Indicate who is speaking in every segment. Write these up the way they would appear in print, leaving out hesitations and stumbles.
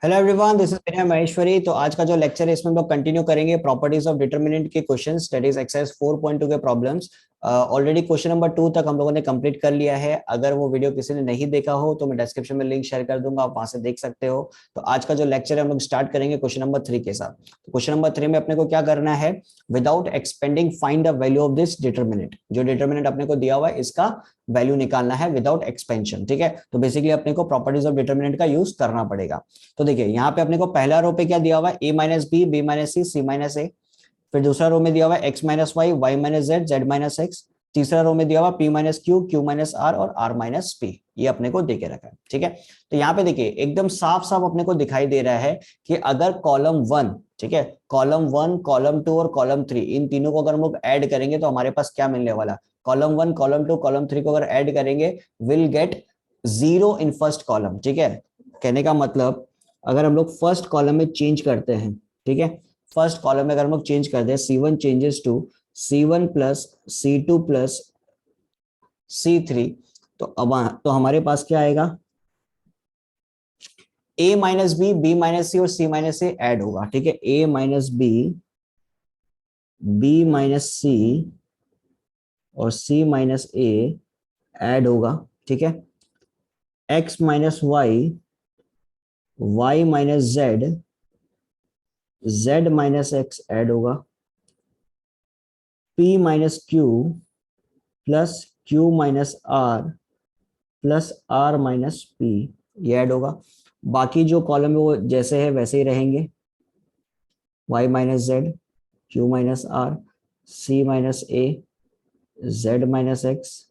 Speaker 1: Hello everyone, this is विनय महेश्वरी। तो आज का जो लेक्चर है इसमें हम लोग कंटिन्यू करेंगे प्रॉपर्टीज ऑफ डिटरमिनेंट के क्वेश्चंस, दैट इज एक्सरसाइज 4.2 के प्रॉब्लम्स। ऑलरेडी क्वेश्चन नंबर 2 तक हम लोगों ने कंप्लीट कर लिया है। अगर वो वीडियो किसी ने नहीं देखा हो तो मैं डिस्क्रिप्शन में लिंक शेयर कर दूंगा, आप वहां से देख सकते हो। तो आज का जो लेक्चर है हम लोग स्टार्ट करेंगे क्वेश्चन नंबर 3 के साथ। तो क्वेश्चन नंबर 3 में अपने को क्या करना है, without expanding find the value of this determinant. जो डिटरमिनेंट अपने को दिया हुआ है इसका वैल्यू निकालना है विदाउट एक्सपेंशन। ठीक है, तो बेसिकली अपने को प्रॉपर्टीज ऑफ डिटरमिनेंट का यूज करना पड़ेगा। तो देखिए यहाँ पे अपने को पहला रो पे क्या दिया हुआ है, A minus B, B minus C, C minus A. फिर दूसरा रो में दिया हुआ है X minus Y, Y minus Z, Z minus X. तीसरा रो में दिया हुआ P minus Q, Q minus R और आर माइनस पी। ये अपने को दे के रखा है। ठीक है, तो यहाँ पे देखिए एकदम साफ साफ अपने को दिखाई दे रहा है कि अगर कॉलम 1, ठीक है, कॉलम 1, कॉलम 2 और कॉलम 3, इन तीनों को अगर हम लोग ऐड करेंगे तो हमारे पास क्या मिलने वाला, कॉलम 1, कॉलम 2, कॉलम 3 को अगर ऐड करेंगे will get zero in first column. ठीक है, कहने का मतलब अगर हम लोग फर्स्ट कॉलम में चेंज करते हैं, ठीक है, फर्स्ट कॉलम में अगर हम लोग चेंज कर दें C1 changes to C1 plus C2 plus C3, तो अब तो हमारे पास क्या आएगा, A minus B, B minus C और C माइनस ए ऐड होगा। ठीक है, A minus B, B minus C और C माइनस ए ऐड होगा। ठीक है, X minus Y, Y minus Z, Z minus X add होगा। P minus Q plus Q minus R plus R minus P, ये add होगा। बाकी जो column है वो जैसे है वैसे ही रहेंगे, Y minus Z, Q minus R, C minus A, Z minus X,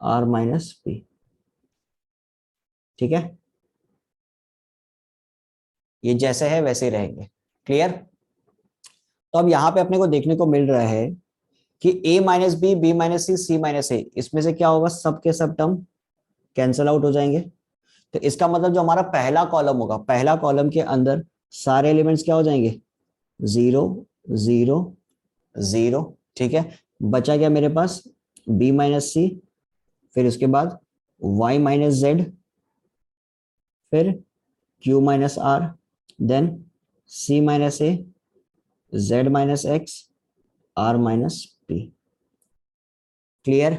Speaker 1: R minus P. ठीक है, ये जैसे है वैसे ही रहेंगे। क्लियर? तो अब यहाँ पे अपने को देखने को मिल रहा है कि a minus B, B minus C, C minus A, इसमें से क्या होगा, सब के सब टर्म कैंसल आउट हो जाएंगे। तो इसका मतलब जो हमारा पहला कॉलम होगा, पहला कॉलम के अंदर सारे एलिमेंट्स क्या हो जाएंगे, जीरो, जीरो, जीरो। ठीक है, बचा क्या मेरे पास, बी माइनस सी, फिर उसके बाद वाई माइनस जेड, फिर Q minus R, then C minus A, Z minus X, R minus P. Clear?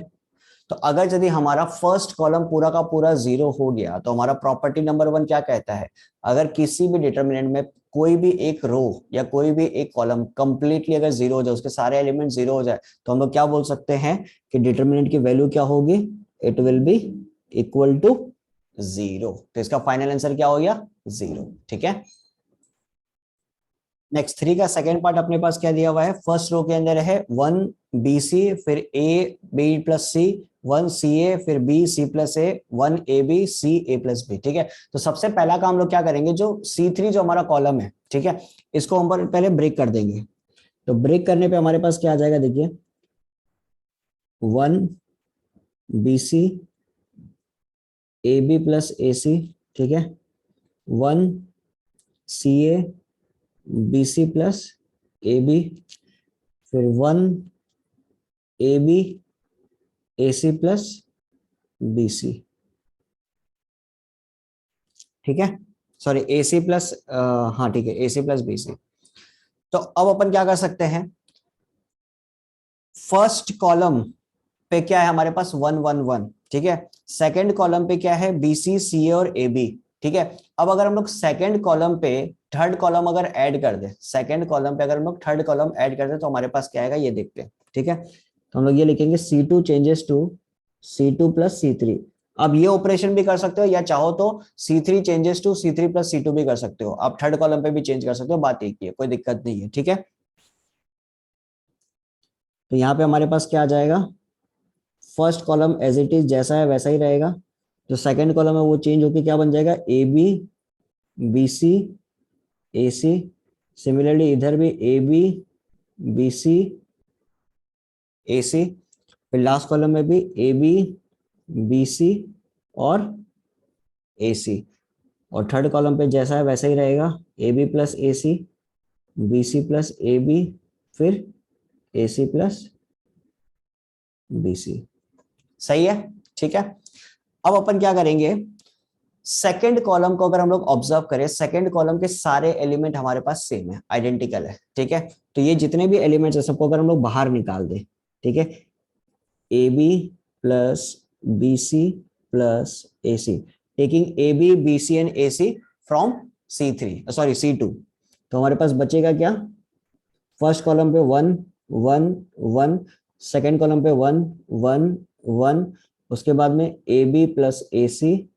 Speaker 1: तो अगर यदि हमारा फर्स्ट कॉलम पूरा का पूरा जीरो हो गया तो हमारा प्रॉपर्टी नंबर 1 क्या कहता है, अगर किसी भी डिटरमिनेंट में कोई भी एक रो या कोई भी एक कॉलम कंप्लीटली अगर जीरो हो जाए, उसके सारे एलिमेंट जीरो हो जाए, तो हम लोग क्या बोल सकते हैं कि डिटरमिनेंट की वैल्यू क्या होगी, it will be equal to zero. तो इसका फाइनल आंसर क्या हो गया, जीरो। ठीक है, नेक्स्ट 3 का सेकेंड पार्ट अपने पास क्या दिया हुआ है, फर्स्ट रो के अंदर है 1BC, फिर AB प्लस सी, 1CA, फिर BC plus A, 1AB C A plus B. ठीक है, तो सबसे पहला काम हम लोग क्या करेंगे, जो C3 जो हमारा कॉलम है, ठीक है, इसको हम पहले ब्रेक कर देंगे। तो ब्रेक करने पे हमारे पास क्या आ जाएगा, देखिए 1BC AB प्लस AC, ठीक है, 1CA BC प्लस AB, फिर 1AB AC प्लस BC। ठीक है, सॉरी AC प्लस, हाँ ठीक है, AC प्लस BC। तो अब अपन क्या कर सकते हैं, फर्स्ट कॉलम पे क्या है हमारे पास 1 1 1, ठीक है, सेकंड कॉलम पे क्या है BC, CA और AB। ठीक है, अब अगर हम लोग सेकंड कॉलम पे थर्ड कॉलम अगर ऐड कर दे, सेकंड कॉलम पे अगर हम लोग थर्ड कॉलम ऐड कर दे तो हमारे पास क्या आएगा, ये देखते हैं। ठीक है, तो हम लोग ये लिखेंगे C2 changes to C2 plus C3। अब ये ऑपरेशन भी कर सकते हो या चाहो तो C3 changes to C3 plus C2 भी कर सकते हो, आप थर्ड कॉलम पे भी चेंज कर सकते हो, बात एक ही है, कोई दिक्कत नहीं है। ठीक है, तो यहाँ पे हमारे पास क्या आ जाएगा, first column as it is जैसा है वैसा ही रहेगा, जो सेकंड कॉलम है वो चेंज होके क्या बन जाएगा, AB BC AC। सिमिलरली इधर भी AB BC AC, फिर लास्ट कॉलम में भी AB BC और AC, और थर्ड कॉलम पे जैसा है वैसा ही रहेगा, AB plus AC, BC plus AB, फिर AC प्लस BC। सही है? ठीक है, अब अपन क्या करेंगे, सेकंड कॉलम को अगर हम लोग ऑब्जर्व करें, सेकंड कॉलम के सारे एलिमेंट हमारे पास सेम है, आइडेंटिकल है, ठीक है। तो ये जितने भी एलिमेंट्स है सबको अगर हम लोग बाहर निकाल दें, ठीक है, A B plus B C plus A C, taking A B B C and A C from C2, तो हमारे पास बचेगा क्या, फर्स्ट कॉलम पे 1 1 1, सेकेंड कॉलम पे 1 1 1, उसके बाद में A B plus A C,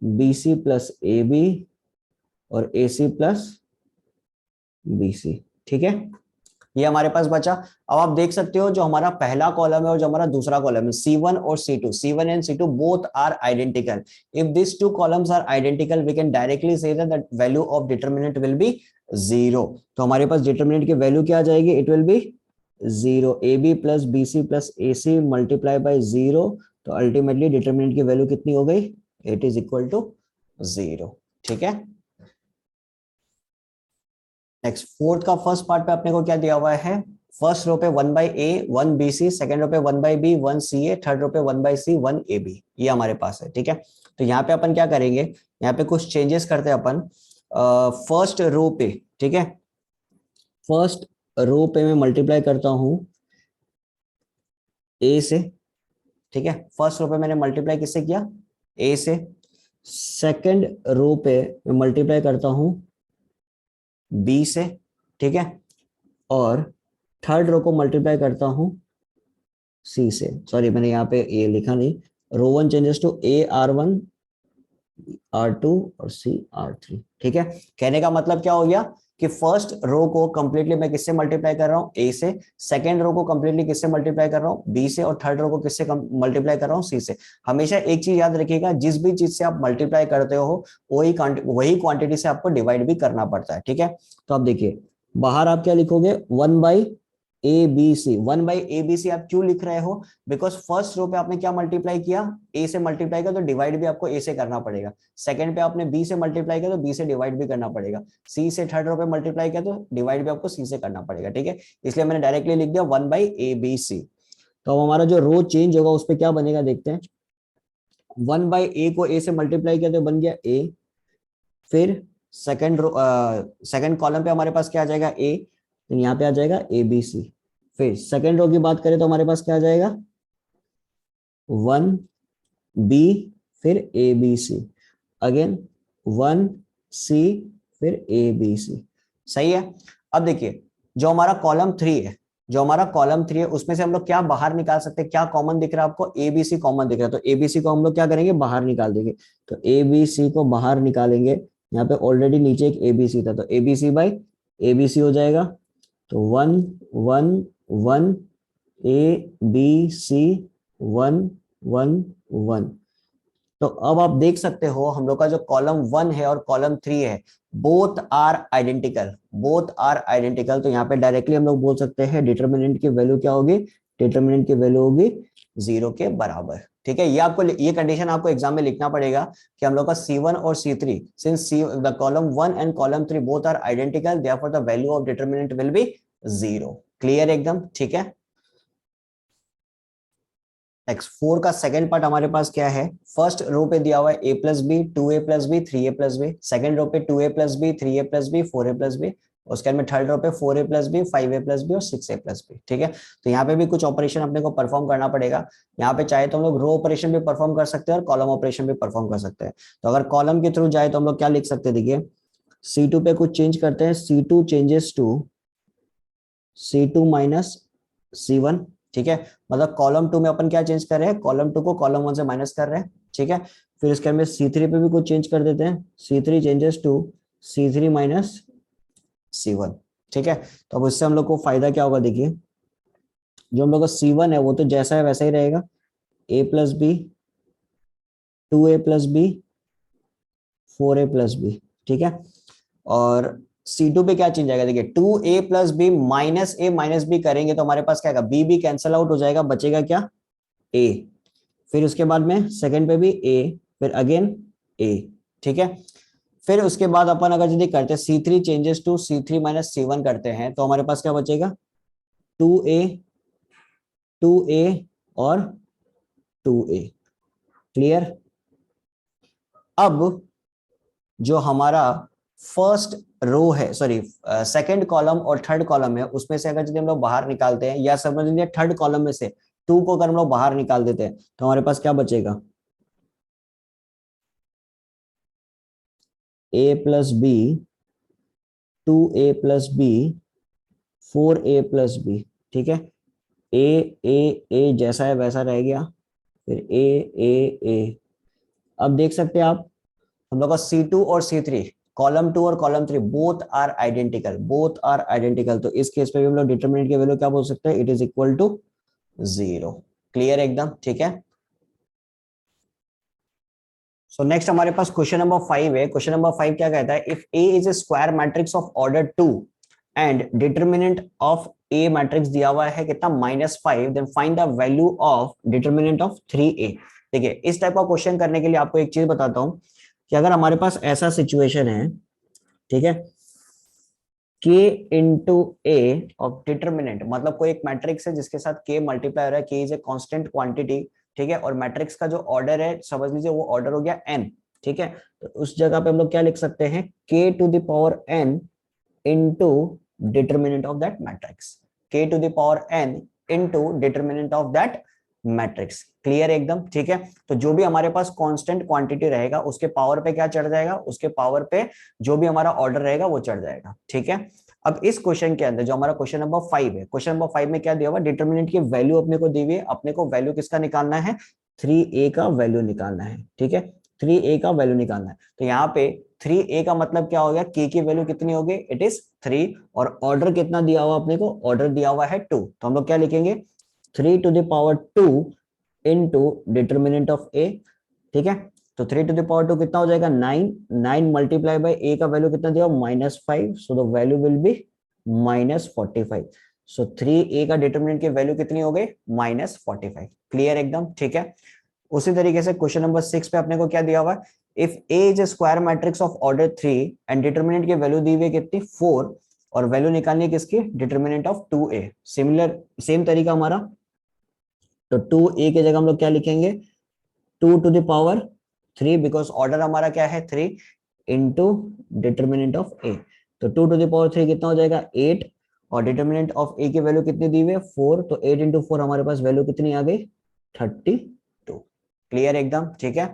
Speaker 1: B C plus A B और ए सी प्लस बी सी, ठीक है। ये हमारे पास बचा। अब आप देख सकते हो जो हमारा पहला कॉलम है और जो हमारा दूसरा कॉलम है, C1 और C2, C1 and C2 both are identical. If this two columns are identical we can directly say that value of determinant will be 0। तो हमारे पास डिटरमिनेंट की वैल्यू क्या आ जाएगी, it will be 0, A B plus B C plus A C multiply by 0। तो ultimately determinant की value कितनी हो गई, इट इज इक्वल टू 0, ठीक है। नेक्स्ट फोर्थ का फर्स्ट पार्ट पे अपने को क्या दिया हुआ है, फर्स्ट रो पे 1/a 1bc, सेकंड रो पे 1/b 1ca, थर्ड रो पे 1/c 1ab, ये हमारे पास है, ठीक है। तो यहाँ पे अपन क्या करेंगे, यहाँ पे कुछ चेंजेस करते हैं अपन फर्स्ट रो पे, ठीक है। फर्स्ट रो पे मैं मल्टीप्लाई करता हूं a से, ठीक है, फर्स्ट रो पे मैंने मल्टीप्लाई किससे किया, a से। सेकंड रो पे मैं मल्टीप्लाई करता हूं b से, ठीक है, और थर्ड रो को मल्टीप्लाई करता हूं सी से। सॉरी मैंने यहाँ पे ये लिखा नहीं, रो 1 changes to A R1 R2 और C R3, ठीक है। कहने का मतलब क्या हो गया कि फर्स्ट रो को कंप्लीटली मैं किससे मल्टीप्लाई कर रहा हूँ, A से, सेकंड रो को कंप्लीटली किससे मल्टीप्लाई कर रहा हूँ, B से, और थर्ड रो को किससे मल्टीप्लाई कर रहा हूँ, C से। हमेशा एक चीज याद रखिएगा, जिस भी चीज से आप मल्टीप्लाई करते हो वही क्वांटिटी से आपको डिवाइड भी करना पड़ता है, ठीक है। तो आप देखिए बाहर आप क्या लिखोगे, 1/ABC, 1/ABC आप क्यों लिख रहे हो, बिकॉज फर्स्ट रो पे आपने क्या मल्टीप्लाई किया, ए से मल्टीप्लाई किया, तो डिवाइड भी आपको ए से करना पड़ेगा। सेकंड पे आपने बी से मल्टीप्लाई किया तो बी से डिवाइड भी करना पड़ेगा। सी से थर्ड रो पे मल्टीप्लाई किया तो डिवाइड भी आपको सी से करना पड़ेगा, ठीक है। इसलिए मैंने डायरेक्टली लिख दिया 1/ABC। तो अब हमारा जो रो चेंज होगा उस पर क्या बनेगा देखते हैं। 1/a को a से मल्टीप्लाई किया तो बन गया a, फिर सेकंड रो सेकंड कॉलम पे हमारे पास क्या आ जाएगा a, तो यहाँ पे आ जाएगा ABC। फिर सेकंड रो की बात करें तो हमारे पास क्या आ जाएगा 1B, फिर ABC, अगेन 1C, फिर ABC, सही है। अब देखिए जो हमारा कॉलम 3 है, उसमें से हम लोग क्या बाहर निकाल सकते हैं, क्या कॉमन दिख रहा है आपको, ABC कॉमन दिख रहा है। तो ABC को हम लोग क्या करेंगे, बाहर निकाल देंगे। तो ABC को बाहर निकालेंगे, यहाँ पे ऑलरेडी नीचे एक ABC था, तो ABC बाई ABC हो जाएगा। तो 1 1 1 ABC 1 1 1। तो अब आप देख सकते हो हम लोग का जो कॉलम 1 है और कॉलम 3 है, बोथ आर आइडेंटिकल, तो यहाँ पे डायरेक्टली हम लोग बोल सकते हैं डिटरमिनेंट की वैल्यू क्या होगी, डिटरमिनेंट की वैल्यू होगी 0 के बराबर, ठीक है। ये कंडीशन आपको एग्जाम में लिखना पड़ेगा कि हम लोग का C1 और C3, since the column 1 and column 3 both are identical, therefore the value of determinant will be 0। Clear एकदम, ठीक है। नेक्स्ट 4 का सेकंड पार्ट हमारे पास क्या है, फर्स्ट रो पे दिया हुआ है a plus B 2a plus B 3a plus B, second row पे 2a plus B 3a plus B 4a plus B, उसके बाद में थर्ड रो पे 4a plus B 5a plus B और 6a प्लस बी, ठीक है। तो यहाँ पे भी कुछ ऑपरेशन अपने को परफॉर्म करना पड़ेगा। यहाँ पे चाहे तो हम लोग रो ऑपरेशन भी परफॉर्म कर सकते हैं और कॉलम ऑपरेशन भी परफॉर्म कर सकते हैं। तो अगर कॉलम के थ्रू जाए तो हम लोग क्या लिख सकते हैं, देखिए C2 पे कुछ चेंज करते हैं, C2 changes to C2 minus C1, ठीक है। मतलब कॉलम 2 में अपन क्या चेंज कर रहे हैं, कॉलम 2 को कॉलम 1 से माइनस कर रहे हैं, ठीक है। फिर इसके अंदर C3 पे भी कुछ चेंज कर देते हैं, C3 changes to C3 minus C1, ठीक है। तो अब इससे हम लोग को फायदा क्या होगा, देखिए जो हम लोग का C1 है वो तो जैसा है वैसा ही रहेगा, a plus B 2a plus B 4a plus B, ठीक है। और C2 पे क्या चेंज आएगा, देखिए 2a plus B minus a minus B करेंगे तो हमारे पास क्या आएगा, b कैंसल आउट हो जाएगा, बचेगा क्या a। फिर उसके बाद में सेकंड पे भी a, फिर अगेन a, ठीक है। फिर उसके बाद अपन अगर यदि करते हैं C3 changes to C3 minus C1 करते हैं तो हमारे पास क्या बचेगा 2a 2a और 2a। क्लियर। अब जो हमारा फर्स्ट रो है, सॉरी सेकंड कॉलम और थर्ड कॉलम है, उसमें से अगर यदि हम लोग बाहर निकालते हैं, या समझ लीजिए थर्ड कॉलम में से 2 को अगर हम लोग बाहर निकाल देते हैं, तो हमारे पास क्या बचेगा? ए प्लस बी, 2a+b, 4a+b। ठीक है, ए ए ए जैसा है वैसा रह गया, फिर ए ए ए। अब देख सकते हैं आप, हम लोग का C2 और C3, कॉलम 2 और column 3 both are identical, both are identical. तो इस केस में भी हम लोग डिटरमिनेंट की वैल्यू क्या बोल सकते हैं? It is equal to 0। Clear एकदम? ठीक है। सो नेक्स्ट हमारे पास क्वेश्चन नंबर 5 है। क्वेश्चन नंबर 5 क्या कहता है? If A is a square matrix of order 2 and determinant of A matrix दिया हुआ है कितना? -5, then find the value of determinant of 3a। देखिए, इस टाइप का क्वेश्चन करने के लिए आपको एक चीज बताता हूं कि अगर हमारे पास ऐसा सिचुएशन है, ठीक है, k into A of determinant, मतलब कोई एक मैट्रिक्स है जिसके साथ k मल्टीप्लाई हो रहा है, k is a constant quantity, ठीक है, और मैट्रिक्स का जो ऑर्डर है समझ लीजिए वो ऑर्डर हो गया n। ठीक है, तो उस जगह पे हम लोग क्या लिख सकते हैं? k to the power n into determinant of that matrix, k to the power n into determinant of that matrix. Clear एकदम? ठीक है, तो जो भी हमारे पास कांस्टेंट क्वांटिटी रहेगा उसके पावर पे क्या चढ़ जाएगा? उसके पावर पे जो भी हमारा ऑर्डर रहेगा वो चढ़ जाएगा। ठीक है, अब इस क्वेश्चन के अंदर जो हमारा क्वेश्चन नंबर 5 है, क्वेश्चन नंबर 5 में क्या दिया हुआ? डिटरमिनेंट की वैल्यू अपने को दी हुई है, अपने को वैल्यू किसका निकालना है? 3a का वैल्यू निकालना है। ठीक है, 3a का वैल्यू निकालना है। तो यहाँ पे 3a का मतलब क्या हो गया? k की वैल्यू कितनी होगी? It is 3। और ऑर्डर कितना दिया हुआ अपने को? ऑर्डर दिया हुआ है 2। तो हम लोग क्या लिखेंगे? 3 to the power 2 into determinant of A. ठीक है, तो 3 टू द पावर 2 कितना हो जाएगा? 9। 9 मल्टीप्लाई बाय ए का वैल्यू कितना दिया? -5, so the value will be -45। So 3a का डिटरमिनेंट की वैल्यू कितनी हो गई? -45। क्लियर एकदम? ठीक है, उसी तरीके से क्वेश्चन नंबर 6 पे अपने को क्या दिया हुआ है? If A is a square matrix of order 3 and determinant की वैल्यू दी हुई है कितनी? 4, और वैल्यू निकालनी है किसकी? Determinant of 2a। Similar same तरीका हमारा, तो 2a की जगह हम लोग क्या लिखेंगे? 2 to the power 3, because order हमारा क्या है? 3, इंटू डिटरमिनेंट ऑफ ए। तो 2 टू द पावर 3 कितना हो जाएगा? 8, और डिटरमिनेंट ऑफ ए की वैल्यू कितनी दी हुई है? 4, तो 8 इंटू 4 हमारे पास वैल्यू कितनी आ गई? 32। क्लियर एकदम? ठीक है,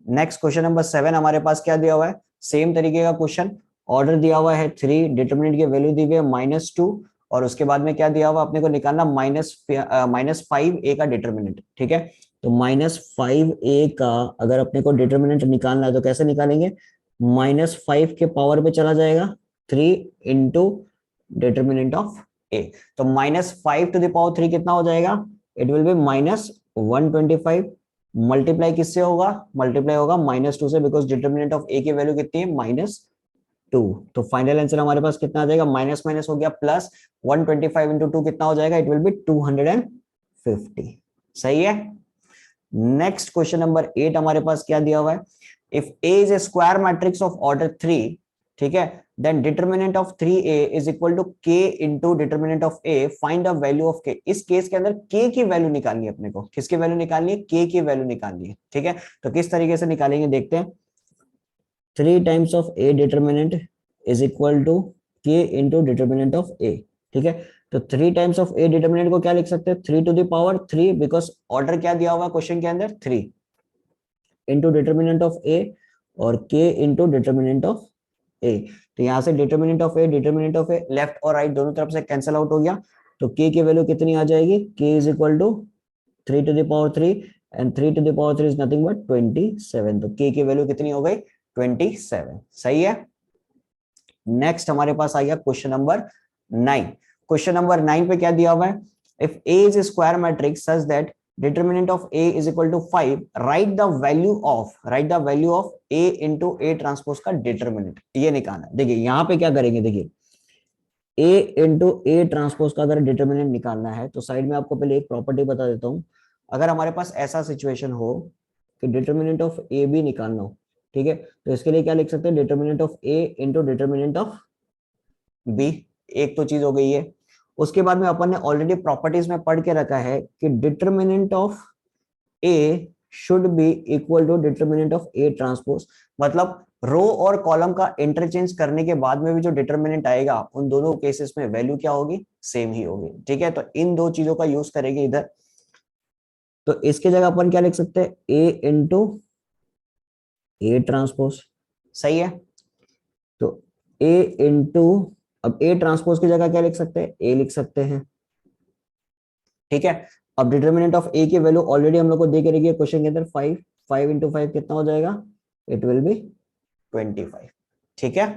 Speaker 1: नेक्स्ट क्वेश्चन नंबर 7 हमारे पास क्या दिया हुआ है? सेम तरीके का क्वेश्चन, ऑर्डर दिया हुआ है 3, डिटरमिनेंट की वैल्यू दी हुई है -2, और उसके बाद में क्या दिया हुआ अपने को निकालना? -5a का डिटरमिनेंट। ठीक है, तो -5a का अगर अपने को डिटरमिनेंट निकालना है तो कैसे निकालेंगे? -5 के पावर पे चला जाएगा 3 इंटू डिटरमिनेंट ऑफ a। तो -5 टू द पावर 3 कितना हो जाएगा? It will B -125। मल्टीप्लाई किससे होगा? मल्टीप्लाई होगा -2 से, बिकॉज डिटरमिनेंट ऑफ ए की वैल्यू कितनी है? -2। तो फाइनल आंसर हमारे पास कितना आ जाएगा? माइनस माइनस हो गया प्लस, 125 इंटू 2 कितना हो जाएगा? It will B 250। सही है। नेक्स्ट क्वेश्चन नंबर 8 हमारे पास क्या दिया हुआ है? If A is a square matrix of order 3, ठीक है, then determinant of 3a is equal to k into determinant of a, find the value of k। इस केस के अंदर k की वैल्यू निकालनी है अपने को। किसकी वैल्यू निकालनी है? k की वैल्यू निकालनी है। ठीक है, तो किस तरीके से निकालेंगे देखते हैं। 3 times of a determinant is equal to k into determinant of a। ठीक है, तो 3 टाइम्स ऑफ a डिटरमिनेंट को क्या लिख सकते हैं? 3 to the power 3, because order क्या दिया हुआ है क्वेश्चन के अंदर? 3 इंटू डिटरमिनेंट ऑफ a, और k into determinant of a। तो यहाँ से डिटरमिनेंट ऑफ ए लेफ्ट और राइट दोनों तरफ से कैंसिल आउट हो गया, तो k की वैल्यू कितनी आ जाएगी? k is equal to 3 to the power 3, and 3 to the power 3 is nothing but 27। तो k की वैल्यू कितनी हो गई? 27। सही है। नेक्स्ट हमारे पास आ गया क्वेश्चन नंबर 9। क्वेश्चन नंबर 9 पे क्या दिया हुआ है? If a is a square matrix such that determinant of a is equal to 5, write the value of a into a transpose का डिटरमिनेंट। ये निकालना। देखिए यहाँ पे क्या करेंगे, देखिए a इंटू a ट्रांसपोज का अगर डिटरमिनेंट निकालना है तो साइड में आपको पहले एक प्रॉपर्टी बता देता हूँ। अगर हमारे पास ऐसा सिचुएशन हो कि डिटरमिनेंट ऑफ a भी निकालना हो, ठीक है, तो इसके लिए क्या लिख सकते हैं? Determinant of a into determinant of b। एक तो चीज हो गई है। उसके बाद में अपन ने ऑलरेडी प्रॉपर्टीज में पढ़ के रखा है कि determinant of a should be equal to determinant of A transpose. मतलब रो और कॉलम का इंटरचेंज करने के बाद में भी जो डिटरमिनेंट आएगा उन दोनों केसेस में वैल्यू क्या होगी, सेम ही होगी। ठीक है, तो इन दो चीजों का यूज करेंगे इधर। तो इसके जगह अपन क्या लिख सकते हैं, ए इंटू ए ट्रांसपोज। सही है, तो ए इंटू, अब ए ट्रांसपोज की जगह क्या लिख सकते हैं, ए लिख सकते हैं। ठीक है, अब डिटरमिनेंट ऑफ ए की वैल्यू ऑलरेडी हम लोग को दे के रखी है क्वेश्चन के अंदर 5, 5 इंटू 5 कितना हो जाएगा, इट विल बी 25। ठीक है,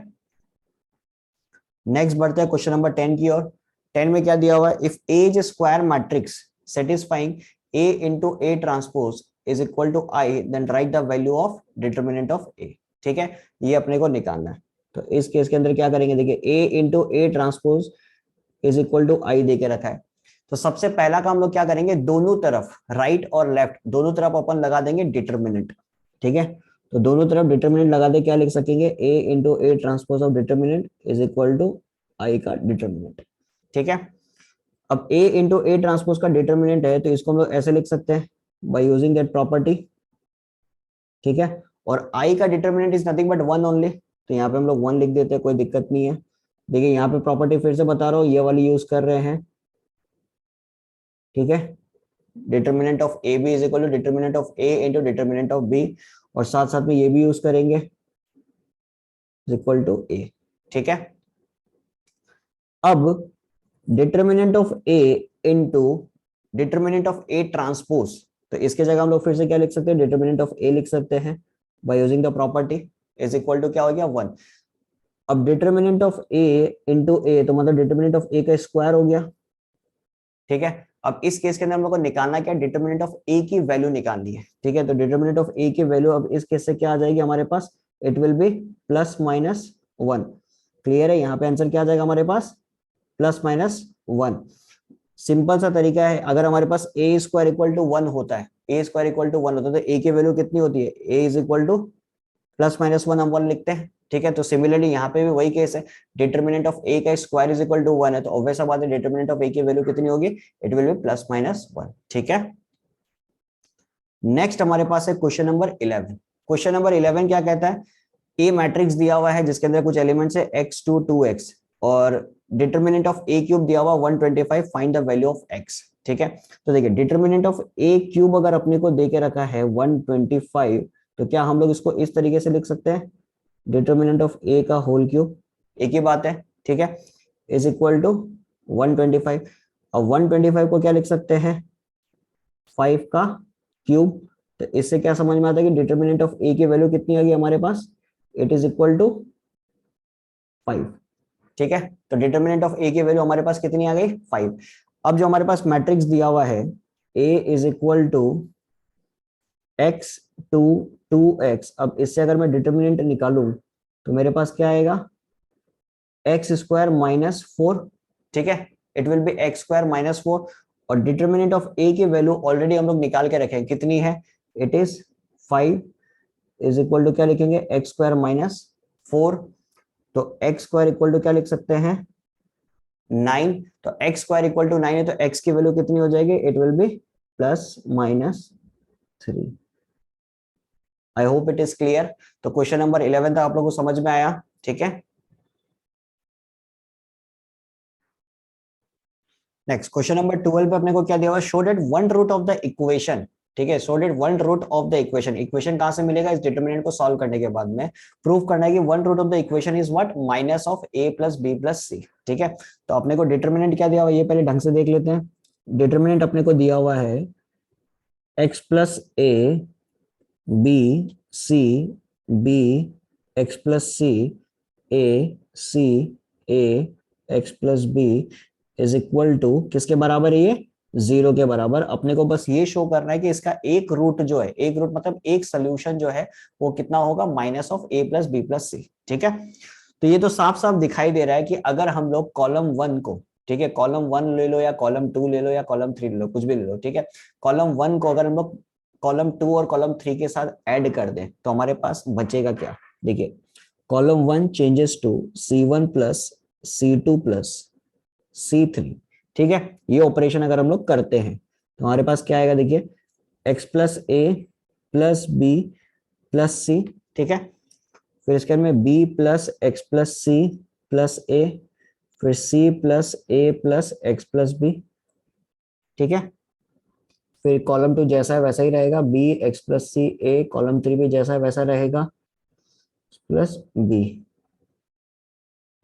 Speaker 1: नेक्स्ट बढ़ते हैं क्वेश्चन नंबर 10 की ओर। 10 में क्या दिया हुआ है, if A is square matrix satisfying A into A transpose is equal to I, then write the value of determinant of A. ठीक है, ये अपने को निकालना है। तो इस केस के अंदर क्या करेंगे, देखिए A into A transpose is equal to I दे के रखा है। तो सबसे पहला काम लोग क्या करेंगे, दोनों तरफ राइट और लेफ्ट दोनों तरफ अपन लगा देंगे डिटरमिनेंट। ठीक है, तो दोनों तरफ डिटरमिनेंट लगा दे, क्या लिख सकेंगे, A into A transpose of determinant is equal to I का डिटरमिनेंट। ठीक है, अब ए इंटू ए ट्रांसपोज का डिटरमिनेंट है तो इसको हम लोग ऐसे लिख सकते हैं बाय यूजिंग दैट प्रॉपर्टी। ठीक है, और आई का determinant is nothing but one only, तो यहाँ पे हम लोग वन लिख देते हैं, कोई दिक्कत नहीं है। देखिए यहाँ पे प्रॉपर्टी फिर से बता रहा हूँ, ये वाली यूज कर रहे हैं। ठीक है, determinant of A B is equal to determinant of A into determinant of B, और साथ साथ में ये भी यूज करेंगे इज इक्वल टू ए। ठीक है, अब determinant of A into determinant of A transpose, तो इसके जगह हम लोग फिर से क्या लिख सकते हैं, डिटरमिनेंट ऑफ ए लिख सकते हैं by using the property is equal to क्या हो गया, 1। अब determinant of A into A, तो मतलब डिटरमिनेंट ऑफ ए का स्क्वायर हो गया। ठीक है, अब इस केस के अंदर हम लोग को निकालना क्या, डिटरमिनेंट ऑफ ए की वैल्यू निकालनी है। ठीक है, तो डिटरमिनेंट ऑफ ए की वैल्यू अब इस केस से क्या आ जाएगी हमारे पास, it will be plus minus 1। Clear है, यहाँ पे आंसर क्या आ जाएगा हमारे पास, प्लस माइनस 1। सिंपल सा तरीका है, अगर हमारे पास ए स्क्वायर इक्वल टू 1 होता है, ए स्क्वायर इक्वल टू 1 होता है तो ए की वैल्यू कितनी होती है, A is equal to plus minus 1, हम 1 लिखते हैं। ठीक है, तो सिमिलरली यहाँ पे भी वही केस है, डिटरमिनेंट ऑफ ए का स्क्वायर इज इक्वल टू 1 है, तो ऑब्वियस बात है डिटरमिनेंट ऑफ ए की वैल्यू कितनी होगी, it will be plus minus 1। ठीक है, नेक्स्ट हमारे पास है क्वेश्चन नंबर 11। क्वेश्चन नंबर 11 क्या कहता है, ए मैट्रिक्स दिया हुआ है जिसके अंदर कुछ एलिमेंट्स है x2 2x, और डिटरमिनेंट ऑफ ए क्यूब दिया हुआ 125, find the value of x। ठीक है, तो देखिए डिटरमिनेंट ऑफ ए क्यूब अगर अपने को देके रखा है 125, तो क्या हम लोग इसको इस तरीके से लिख सकते हैं, डिटरमिनेंट ऑफ ए का होल क्यूब, एक ही बात है। ठीक है, इज इक्वल टू 125। अब 125 को क्या लिख सकते हैं, 5 का क्यूब। तो इससे क्या समझ में आता है कि डिटरमिनेंट ऑफ ए की वैल्यू कितनी आ गई हमारे पास, इट इज इक्वल टू 5। ठीक है, तो डिटरमिनेंट ऑफ ए की वैल्यू हमारे पास कितनी आ गई, 5। अब जो हमारे पास मैट्रिक्स दिया हुआ है A is equal to X to 2x, अब इससे अगर मैं डिटरमिनेंट निकालूं तो मेरे पास क्या आएगा, एक्स स्क्वायर माइनस 4। ठीक है, it will B x square minus 4, और डिटरमिनेंट ऑफ ए की वैल्यू ऑलरेडी हम लोग निकाल के रखे हैं, कितनी है, it is 5 is equal to क्या लिखेंगे, एक्स स्क्वायर माइनस 4। तो एक्स स्क्वायर इक्वल टू क्या लिख सकते हैं, 9। तो एक्स स्क्वायर इक्वल टू 9 है, तो एक्स की वैल्यू कितनी हो जाएगी, it will be plus minus 3। I hope it is clear. तो क्वेश्चन नंबर 11 तक आप लोगों को समझ में आया। ठीक है, नेक्स्ट क्वेश्चन नंबर 12 पे अपने को क्या दिया हुआ, show that one root of the equation. ठीक है, show that one root of the equation, equation कहां से मिलेगा, इस डिटरमिनेंट को सॉल्व करने के बाद में प्रूव करना है कि one root of the equation is what, minus of A plus B plus C. ठीक है, तो अपने को डिटरमिनेंट क्या दिया हुआ है, ये पहले ढंग से देख लेते हैं। डिटरमिनेंट अपने को दिया हुआ है X plus A B C B, X plus C A C A, X plus B is equal to किसके बराबर है, ये 0 के बराबर। अपने को बस ये शो करना है कि इसका एक रूट जो है, एक रूट मतलब एक सोल्यूशन जो है वो कितना होगा, minus of A plus B plus C. ठीक है, तो ये तो साफ साफ दिखाई दे रहा है कि अगर हम लोग कॉलम 1 को, ठीक है, कॉलम 1 ले लो या कॉलम 2 ले लो या कॉलम 3 ले लो, कुछ भी ले लो। ठीक है, कॉलम 1 को अगर हम लोग कॉलम 2 और कॉलम 3 के साथ ऐड कर दें तो हमारे पास बचेगा क्या, देखिए column 1 changes to C1 plus C2 plus C3। ठीक है, ये ऑपरेशन अगर हम लोग करते हैं तो हमारे पास क्या आएगा, देखिए एक्स प्लस ए प्लस बी प्लस सी, ठीक है। फिर इसके अंदर में B plus x plus C plus A, फिर सी प्लस ए प्लस एक्स प्लस बी, ठीक है। फिर कॉलम 2 जैसा है वैसा ही रहेगा, B X plus C A, column 3 भी जैसा है वैसा रहेगा, plus B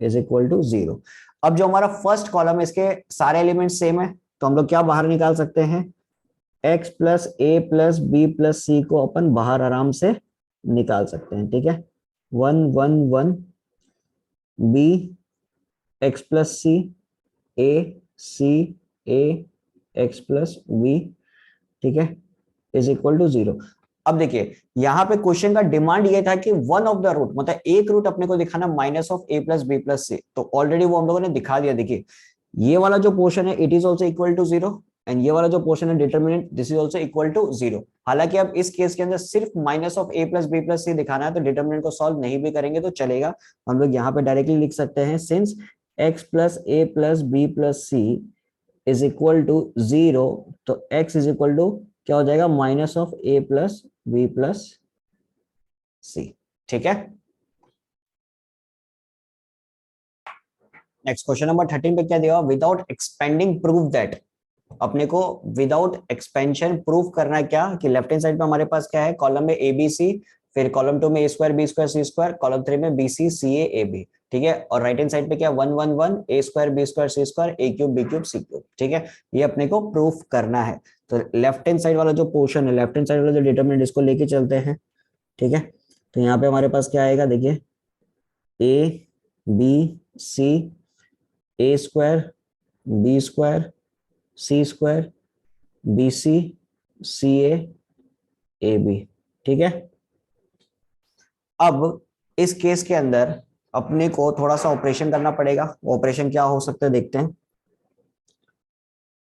Speaker 1: is equal to 0। अब जो हमारा फर्स्ट कॉलम है इसके सारे एलिमेंट सेम है, तो हम लोग क्या बाहर निकाल सकते हैं, x प्लस ए प्लस बी प्लस सी को अपन बाहर आराम से निकाल सकते हैं, ठीक है। 1 1 1 B X plus C A C A X plus B, ठीक है, इज इक्वल टू 0। अब देखिए यहाँ पे क्वेश्चन का डिमांड ये था कि वन ऑफ द रूट, मतलब एक रूट अपने को दिखाना minus of A plus B plus C, तो ऑलरेडी वो हम लोगों ने दिखा दिया। देखिए ये वाला जो पोर्शन है it is also equal to 0, and ये वाला जो पोर्शन है determinant this is also equal to 0। हालांकि अब इस केस के अंदर सिर्फ minus of A plus B plus C दिखाना है, तो डिटरमिनेंट को सॉल्व नहीं भी करेंगे तो चलेगा। हम लोग यहाँ पे डायरेक्टली लिख सकते हैं, since X plus A plus B plus C is equal to 0, तो x इज इक्वल टू क्या हो जाएगा, minus of A plus B plus C, ठीक है। नेक्स्ट क्वेश्चन नंबर 13 पे क्या दिया, विदाउट एक्सपेंडिंग प्रूव दैट। अपने को विदाउट एक्सपेंशन प्रूव करना है क्या, कि लेफ्ट हैंड साइड पे हमारे पास क्या है, कॉलम में ए बी सी, फिर कॉलम 2 में ए square B square C square, column 3 में B C C A B, ठीक है। और राइट हैंड साइड पे क्या 1 1 1 ए square B square C square ए cube B cube C cube, ठीक है। ये अपने को प्रूफ करना है। तो लेफ्ट हैंड साइड वाला जो पोर्शन है, लेफ्ट हैंड साइड वाला जो डिटरमिनेंट, इसको लेके चलते हैं, ठीक है। तो यहाँ पे हमारे पास क्या आएगा, देखिए A B C A square B square C square B C C A B, ठीक है। अब इस केस के अंदर अपने को थोड़ा सा ऑपरेशन करना पड़ेगा। ऑपरेशन क्या हो सकता है देखते हैं।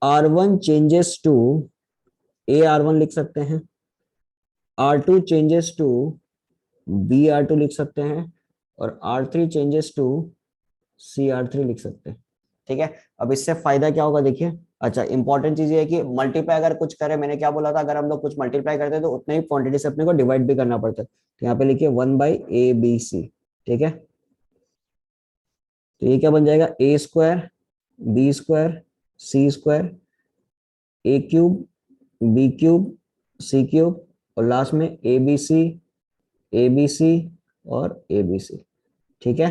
Speaker 1: R1 changes to A R1 लिख सकते हैं, R2 changes to be R2 लिख सकते हैं, और R3 changes to C R3 लिख सकते हैं, ठीक है। अब इससे फायदा क्या होगा देखिए, अच्छा इंपॉर्टेंट चीज ये है कि मल्टीप्लाई अगर कुछ करें, मैंने क्या बोला था, अगर हम लोग कुछ मल्टीप्लाई करते हैं तो उतने ही क्वांटिटी से अपने को डिवाइड भी करना पड़ता है। तो यहाँ पे लिखिए 1/ABC, ठीक है। तो ये क्या बन जाएगा, ए square B square C square ए cube B cube C cube, और लास्ट में ए बी सी और ए बी सी, ठीक है।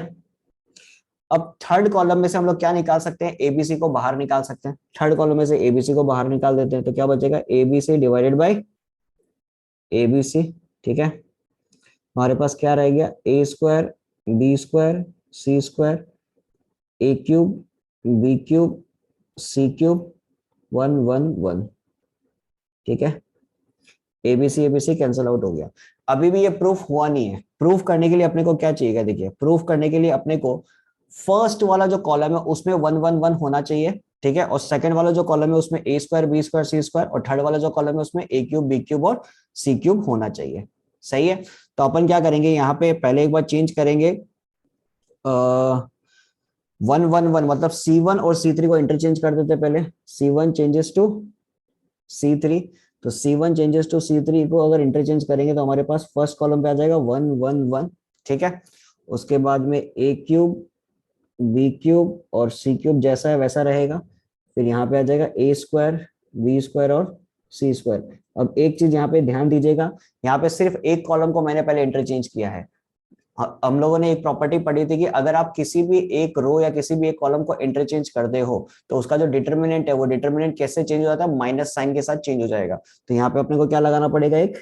Speaker 1: अब थर्ड कॉलम में से हम लोग क्या निकाल सकते हैं, एबीसी को बाहर निकाल सकते हैं। थर्ड कॉलम में से एबीसी को बाहर निकाल देते हैं, तो क्या बचेगा, एबीसी डिवाइडेड बाय एबीसी, ठीक है। हमारे पास क्या रह गया, ए square B square C square ए cube B cube C cube 1 1 1, ठीक है। एबीसी कैंसिल आउट हो गया। अभी भी ये प्रूफ हुआ नहीं है। प्रूफ करने के लिए अपने को क्या चाहिए, देखिए प्रूफ करने के लिए अपने को फर्स्ट वाला जो कॉलम है उसमें 1 1 1 होना चाहिए, ठीक है। और सेकंड वाला जो कॉलम है उसमें ए square B square C square, और थर्ड वाला जो कॉलम है उसमें ए क्यूब बी क्यूब और सी क्यूब होना चाहिए, सही है। तो अपन क्या करेंगे, यहाँ पे पहले एक बार चेंज करेंगे, 1 1 1 मतलब C1 और C3 को इंटरचेंज कर देते पहले, C1 चेंजेस टू C3, तो C1 चेंजेस टू C3 को अगर इंटरचेंज करेंगे तो हमारे पास फर्स्ट कॉलम पे आ जाएगा 1 1 1, ठीक है। उसके बाद में ए क्यूब बी क्यूब और सी क्यूब जैसा है वैसा रहेगा। फिर यहाँ पे आ जाएगा ए स्क्वायर बी स्क्वायर और सी स्क्वायर। अब एक चीज यहाँ पे ध्यान दीजिएगा, यहाँ पे सिर्फ एक कॉलम को मैंने पहले इंटरचेंज किया है। हम लोगों ने एक प्रॉपर्टी पढ़ी थी कि अगर आप किसी भी एक रो या किसी भी एक कॉलम को इंटरचेंज करते हो तो उसका जो डिटरमिनेंट है वो डिटरमिनेंट कैसे चेंज हो जाता है, माइनस साइन के साथ चेंज हो जाएगा। तो यहाँ पे अपने को क्या लगाना पड़ेगा, एक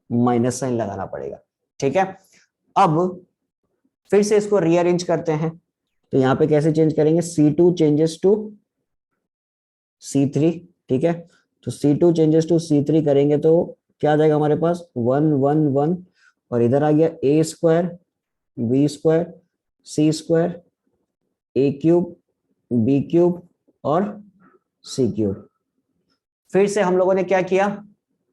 Speaker 1: माइनस साइन लगाना पड़ेगा, ठीक है। अब फिर से इसको रीअरेंज करते हैं, तो यहाँ पे कैसे चेंज करेंगे, C2 चेंजेस टू C3, ठीक है। तो C2 चेंजेस टू C3 करेंगे तो क्या आ जाएगा हमारे पास 1 1 1, और इधर आ गया ए square B square C square ए क्यूब बी क्यूब और सी क्यूब। फिर से हम लोगों ने क्या किया,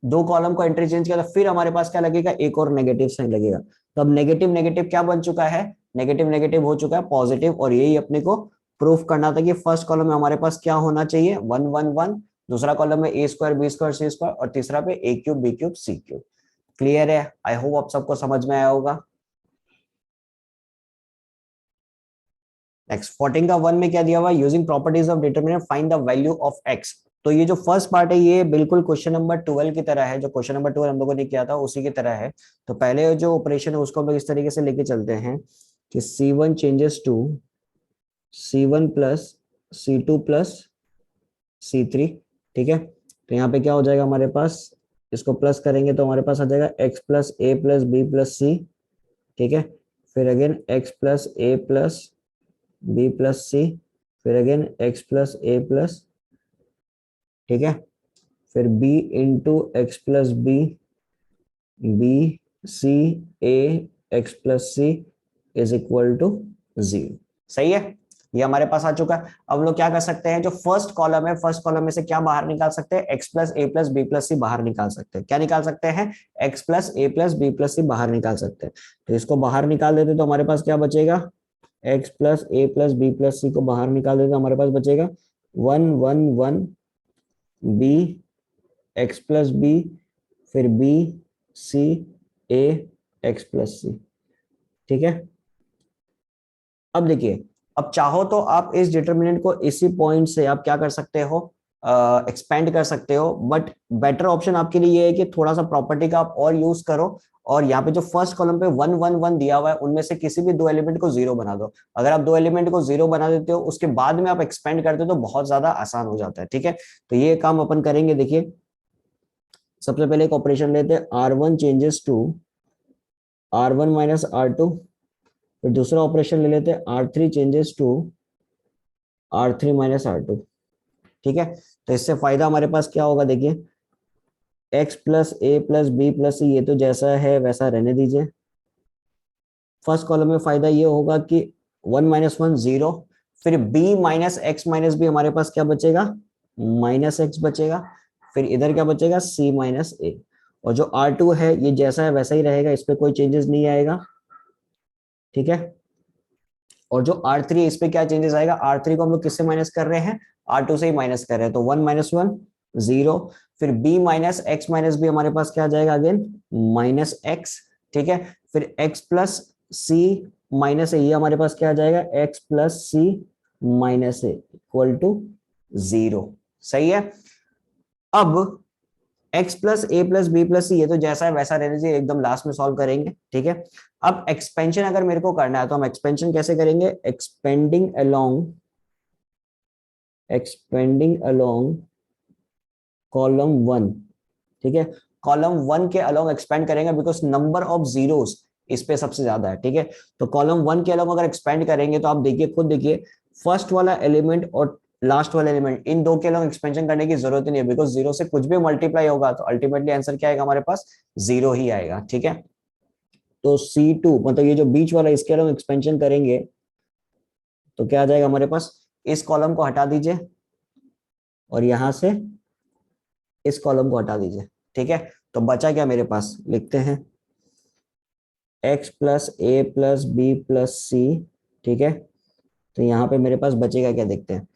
Speaker 1: दो कॉलम को इंटरचेंज किया, तो फिर हमारे पास क्या लगेगा, एक और नेगेटिव साइन लगेगा। तो अब नेगेटिव नेगेटिव क्या बन चुका है, नेगेटिव नेगेटिव हो चुका है पॉजिटिव। और यही अपने को प्रूफ करना था कि फर्स्ट कॉलम में हमारे पास क्या होना चाहिए, 1 1 1, दूसरा कॉलम में ए square B square C square, और तीसरा पे ए cube B cube C cube. Clear है? आई होप आप सबको समझ में आया होगा। नेक्स्ट 14 का 1 में क्या दिया हुआ है, using properties of determinant find the value of x. तो ये जो फर्स्ट पार्ट है ये बिल्कुल क्वेश्चन नंबर 12 की तरह है, जो क्वेश्चन नंबर 12 हम लोगों ने किया था उसी की तरह है। तो पहले जो ऑपरेशन है उसको हम लोग इस तरीके से लेके चलते हैं कि C1 changes to C1 plus C2 plus C3। ठीक है, तो यहाँ पे क्या हो जाएगा हमारे पास, इसको प्लस करेंगे तो हमारे पास आ जाएगा x प्लस ए प्लस बी प्लस सी। ठीक है, फिर अगेन x प्लस ए प्लस बी प्लस सी, फिर अगेन x प्लस ए प्लस, ठीक है, फिर b into X plus B, B C A X plus C is equal to 0। सही है, ये हमारे पास आ चुका है। अब लोग क्या कर सकते हैं, जो फर्स्ट कॉलम है फर्स्ट कॉलम में से क्या बाहर निकाल सकते हैं, x प्लस ए प्लस बी प्लस सी बाहर निकाल सकते हैं। क्या निकाल सकते हैं, x प्लस ए प्लस बी प्लस सी बाहर निकाल सकते हैं। तो इसको बाहर निकाल देते तो हमारे पास क्या बचेगा, x प्लस ए प्लस बी प्लस सी को बाहर निकाल देते हमारे पास बचेगा 1 1 1 बी एक्स प्लस बी, फिर B C A X plus C. ठीक है, अब देखिए, अब चाहो तो आप इस डिटर्मिनेंट को इसी पॉइंट से आप क्या कर सकते हो, एक्सपेंड कर सकते हो, बट बेटर ऑप्शन आपके लिए ये है कि थोड़ा सा प्रॉपर्टी का आप और यूज करो, और यहाँ पे जो फर्स्ट कॉलम पे 1 1 1 दिया हुआ है उनमें से किसी भी दो एलिमेंट को जीरो बना दो। अगर आप दो एलिमेंट को जीरो बना देते हो उसके बाद में आप एक्सपेंड करते हो तो बहुत ज्यादा आसान हो जाता है। ठीक है, तो ये काम अपन करेंगे। देखिए, सबसे पहले एक ऑपरेशन लेते हैं, R1 changes to R1 minus R2। फिर दूसरा ऑपरेशन ले लेते हैं, R3 changes to R3 minus R2। ठीक है, तो इससे फायदा हमारे पास क्या होगा, देखिए x प्लस ए प्लस बी प्लस सी ये तो जैसा है वैसा रहने दीजिए। फर्स्ट कॉलम में फायदा ये होगा कि 1 माइनस 1 0, फिर b minus x minus b हमारे पास क्या बचेगा, माइनस एक्स बचेगा, फिर इधर क्या बचेगा, c माइनस ए। और जो R2 है ये जैसा है वैसा ही रहेगा, इस पे कोई चेंजेस नहीं आएगा। ठीक है, और जो R3 है इस पे क्या चेंजेस आएगा, R3 को हम लोग किससे माइनस कर रहे हैं, R2 से ही माइनस कर रहे हैं, तो 1 माइनस 1 0, फिर b minus x minus b हमारे पास क्या आ जाएगा, अगेन माइनस एक्स। ठीक है, फिर x plus c minus a, ये हमारे पास क्या आ जाएगा, x plus c minus a equal to 0। सही है, अब x प्लस ए प्लस बी प्लस सी ये तो जैसा है वैसा रहने चाहिए, एकदम लास्ट में सॉल्व करेंगे। ठीक है, अब एक्सपेंशन अगर मेरे को करना है तो हम एक्सपेंशन कैसे करेंगे, एक्सपेंडिंग अलोंग कॉलम 1। ठीक है, कॉलम 1 के अलोंग एक्सपेंड करेंगे बिकॉज नंबर ऑफ जीरोस इस पे सबसे ज्यादा है। ठीक है, तो कॉलम 1 के अलोंग अगर एक्सपेंड करेंगे तो आप देखिए, खुद देखिए, फर्स्ट वाला एलिमेंट और लास्ट वाला एलिमेंट इन दो के अलोंग एक्सपेंशन करने की जरूरत ही नहीं है, बिकॉज जीरो से कुछ भी मल्टीप्लाई होगा तो अल्टीमेटली आंसर क्या आएगा हमारे पास, जीरो ही आएगा। ठीक है, तो C2 मतलब ये जो बीच वाला इसके अलोंग एक्सपेंशन करेंगे तो क्या आ जाएगा हमारे पास, इस कॉलम को हटा दीजिए और यहां से इस कॉलम को हटा दीजिए। ठीक है, तो बचा क्या मेरे पास, लिखते हैं x प्लस ए प्लस बी प्लस सी। ठीक है, तो यहाँ पे मेरे पास बचेगा क्या, देखते हैं,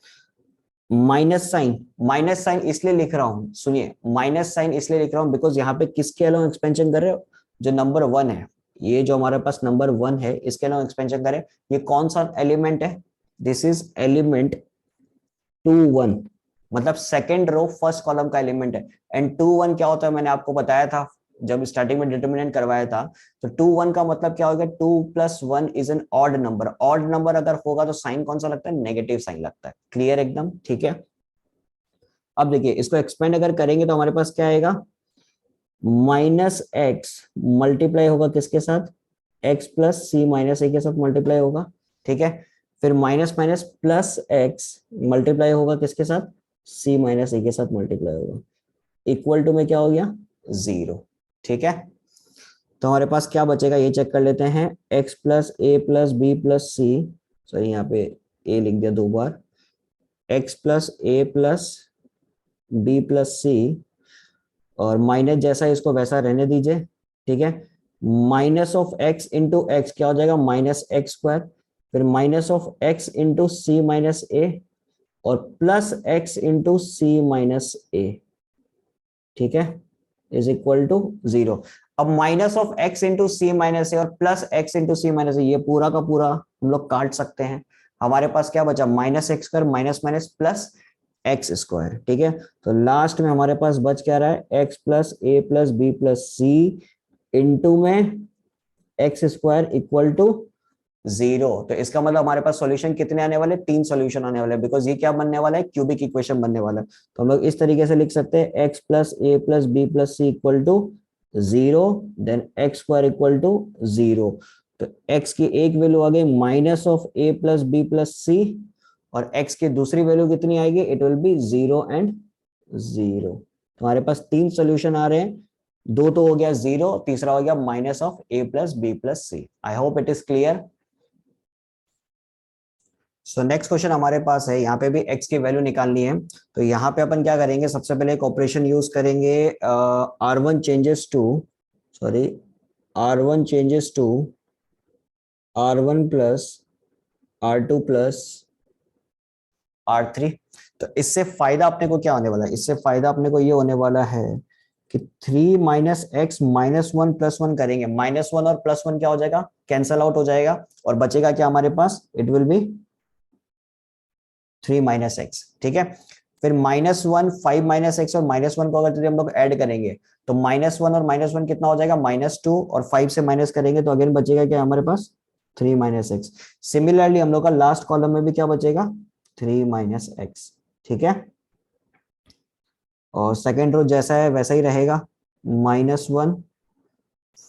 Speaker 1: माइनस साइन इसलिए लिख रहा हूं, सुनिए, माइनस साइन इसलिए लिख रहा हूं बिकॉज यहाँ पे किसके अलावा एक्सपेंशन कर रहे हो, जो नंबर 1 है, ये जो हमारे पास नंबर 1 है इसके अलावा एक्सपेंशन करें। ये कौन सा एलिमेंट है, दिस इज एलिमेंट 2 1, मतलब सेकेंड रो फर्स्ट कॉलम का एलिमेंट है। एंड 2 1 क्या होता है, मैंने आपको बताया था जब स्टार्टिंग में डिटरमिनेंट करवाया था, तो 2 1 का मतलब क्या होगा, 2 plus 1 is an odd number. Odd number अगर होगा तो साइन कौन सा लगता है, नेगेटिव साइन लगता है। क्लियर एकदम, ठीक है। अब देखिए, इसको एक्सपेंड अगर करेंगे तो हमारे पास क्या आएगा, माइनस एक्स मल्टीप्लाई होगा किसके साथ, एक्स प्लस सी माइनस ए के साथ मल्टीप्लाई होगा। ठीक है, फिर minus minus plus x multiply होगा किसके साथ, सी माइनस ए के साथ मल्टीप्लाई होगा, इक्वल टू में क्या हो गया, 0। ठीक है, तो हमारे पास क्या बचेगा ये चेक कर लेते हैं, x प्लस ए plus B plus C, sorry यहाँ पे a लिख दिया 2 बार, x प्लस ए प्लस बी प्लस सी, और माइनस जैसा इसको वैसा रहने दीजिए। ठीक है, minus of x into X क्या हो जाएगा, माइनस एक्स स्क्वायर, फिर minus of x into C minus A, और plus x into C minus A. ठीक है, इज इक्वल टू 0। अब minus of x into C minus A और plus x into C minus a, ये पूरा का पूरा हम लोग काट सकते हैं। हमारे पास क्या बचा, minus X square minus minus plus x square. ठीक है, तो लास्ट में हमारे पास बच क्या रहा है, एक्स प्लस ए प्लस बी प्लस सी इंटू में एक्स स्क्वायर इक्वल टू 0। तो इसका मतलब हमारे पास सॉल्यूशन कितने आने वाले, 3 सॉल्यूशन आने वाले, बिकॉज ये क्या बनने वाला है, क्यूबिक इक्वेशन बनने वाला है। तो हम लोग इस तरीके से लिख सकते हैं, X plus A plus B plus C equal to 0, then X square equal to 0। तो एक्स की एक वैल्यू आ गई minus of A plus B plus C, और एक्स की दूसरी वैल्यू कितनी आएगी, इट विल बी 0 एंड 0। तुम्हारे पास 3 सोल्यूशन आ रहे हैं, 2 तो हो गया 0, तीसरा हो गया minus of A plus B plus c. I hope it is clear. So next question हमारे पास है, यहाँ पे भी x की वैल्यू निकालनी है। तो यहाँ पे अपन क्या करेंगे, सबसे पहले एक ऑपरेशन यूज करेंगे, r1 changes to, sorry, r1 changes to r1 plus r2 plus r3। तो इससे फायदा अपने को क्या होने वाला है, इससे फायदा अपने को ये होने वाला है कि 3 माइनस एक्स माइनस 1 प्लस 1 करेंगे, माइनस 1 और प्लस 1 क्या हो जाएगा, कैंसल आउट हो जाएगा, और बचेगा क्या हमारे पास, it will be 3 minus X. ठीक है, फिर -1 5 माइनस एक्स और -1 को अगर हम लोग ऐड करेंगे तो -1 और -1 कितना हो जाएगा, -2, और 5 से माइनस करेंगे तो अगेन बचेगा क्या हमारे पास, 3 माइनस एक्स। सिमिलरली हम लोग का लास्ट कॉलम में भी क्या बचेगा, 3 माइनस एक्स। ठीक है, और सेकेंड रो जैसा है वैसा ही रहेगा, -1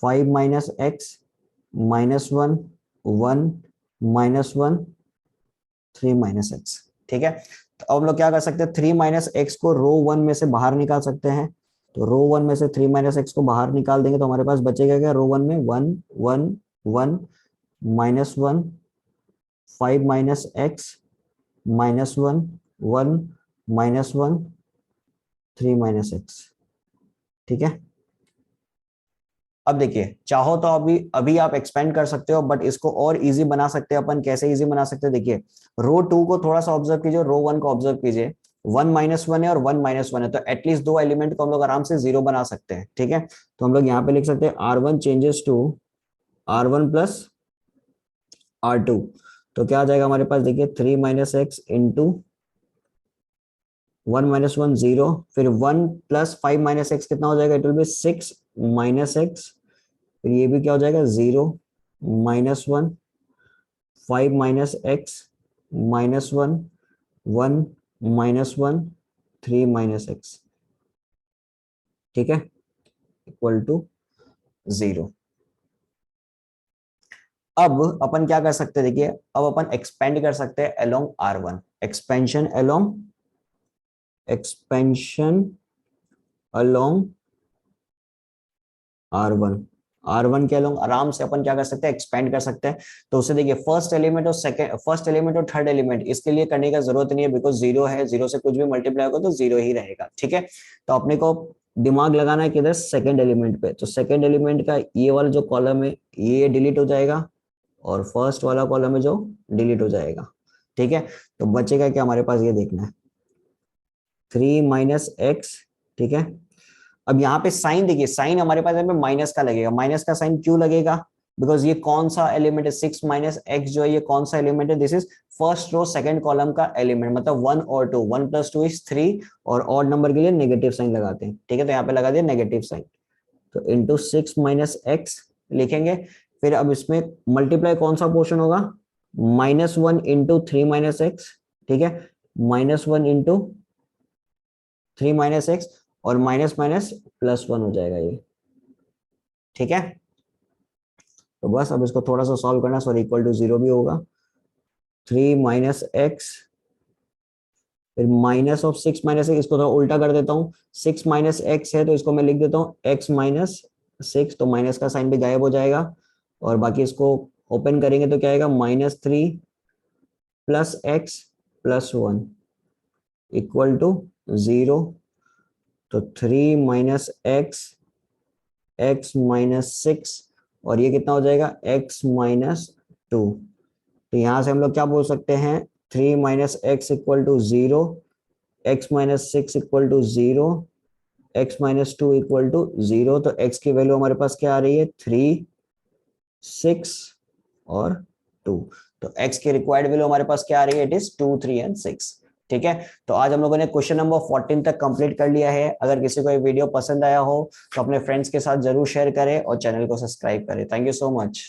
Speaker 1: 5 माइनस एक्स -1 1 -1 3 माइनस एक्स। ठीक है, तो अब हम लोग क्या कर सकते हैं, 3 माइनस एक्स को रो 1 में से बाहर निकाल सकते हैं। तो रो 1 में से 3 माइनस एक्स को बाहर निकाल देंगे तो हमारे पास बचेगा क्या, रो 1 में 1 1 1 -1 5 माइनस एक्स -1 1 -1 3 माइनस एक्स। ठीक है, अब देखिए, चाहो तो अभी अभी आप एक्सपेंड कर सकते हो, बट इसको और इजी बना सकते हैं अपन। कैसे इजी बना सकते हैं, देखिए, रो 2 को थोड़ा सा ऑब्जर्व कीजिए, रो 1 को ऑब्जर्व कीजिए। 1 -1 है और 1 -1 है, तो एटलीस्ट 2 एलिमेंट को हम लोग आराम से 0 बना सकते हैं। ठीक है, तो हम लोग यहाँ पे लिख सकते हैं R1 changes to R1 plus R2। तो क्या आ जाएगा हमारे पास, देखिए, 3 माइनस एक्स इंटू 1 -1 0, फिर 1 प्लस 5 माइनस एक्स कितना हो जाएगा, it will B 6 minus x, फिर ये भी क्या हो जाएगा, 0 -1 5 माइनस एक्स -1 1 -1 3 माइनस एक्स। ठीक है, इक्वल टू 0। अब अपन क्या कर सकते हैं, देखिए, अब अपन एक्सपेंड कर सकते हैं along R1, expansion along, expansion along R1, R1 के अलोंग आराम से अपन क्या कर सकते हैं, एक्सपेंड कर सकते हैं। तो उससे देखिए, फर्स्ट एलिमेंट और सेकंड, फर्स्ट एलिमेंट और थर्ड एलिमेंट, इसके लिए करने का जरूरत नहीं है, बिकॉज 0 है, 0 से कुछ भी मल्टीप्लाई होगा तो 0 ही रहेगा। ठीक है, तो अपने को दिमाग लगाना है किधर, सेकंड एलिमेंट पे। तो सेकंड एलिमेंट का ये वाला जो कॉलम है ये डिलीट हो जाएगा, और फर्स्ट वाला कॉलम है जो डिलीट हो जाएगा। ठीक है, तो बचेगा क्या हमारे पास, ये देखना है, 3 माइनस एक्स। ठीक है, अब यहाँ पे साइन देखिए, साइन हमारे पास यहाँ पे माइनस का लगेगा। माइनस का साइन क्यों लगेगा, बिकॉज ये कौन सा एलिमेंट है, 6 माइनस एक्स जो है ये कौन सा एलिमेंट है, this is first row second column का एलिमेंट, मतलब 1 और 2, 1 प्लस 2 इज 3, और ऑड नंबर के लिए नेगेटिव साइन लगाते हैं। ठीक है, तो यहाँ पे लगा दिया नेगेटिव साइन, तो इंटू 6 माइनस एक्स लिखेंगे। फिर अब इसमें मल्टीप्लाई कौन सा पोर्शन होगा, -1 इंटू 3 माइनस एक्स। ठीक है, -1 इंटू 3 माइनस एक्स, और माइनस माइनस +1 हो जाएगा ये। ठीक है, तो बस अब इसको थोड़ा सा सॉल्व करना, सॉरी, इक्वल टू 0 भी होगा, 3 माइनस एक्स, फिर माइनस ऑफ 6 माइनस एक्स, इसको थोड़ा उल्टा कर देता हूँ, 6 माइनस एक्स है तो इसको मैं लिख देता हूँ x माइनस 6, तो माइनस का साइन भी गायब हो जाएगा, और बाकी इसको ओपन करेंगे तो क्या आएगा, -3 plus x plus 1 equal to 0। तो 3 माइनस एक्स, एक्स माइनस 6, और ये कितना हो जाएगा, x माइनस 2। तो यहां से हम लोग क्या बोल सकते हैं, 3 minus x equal to 0, x minus 6 equal to 0, x minus two equal to 0, तो x की वैल्यू हमारे पास क्या आ रही है 3, 6 और 2। तो x की रिक्वायर्ड वैल्यू हमारे पास क्या आ रही है, इट इज 2, 3 एंड 6। ठीक है, तो आज हम लोगों ने क्वेश्चन नंबर 14 तक कंप्लीट कर लिया है। अगर किसी को ये वीडियो पसंद आया हो तो अपने फ्रेंड्स के साथ जरूर शेयर करें और चैनल को सब्सक्राइब करें। Thank you so much.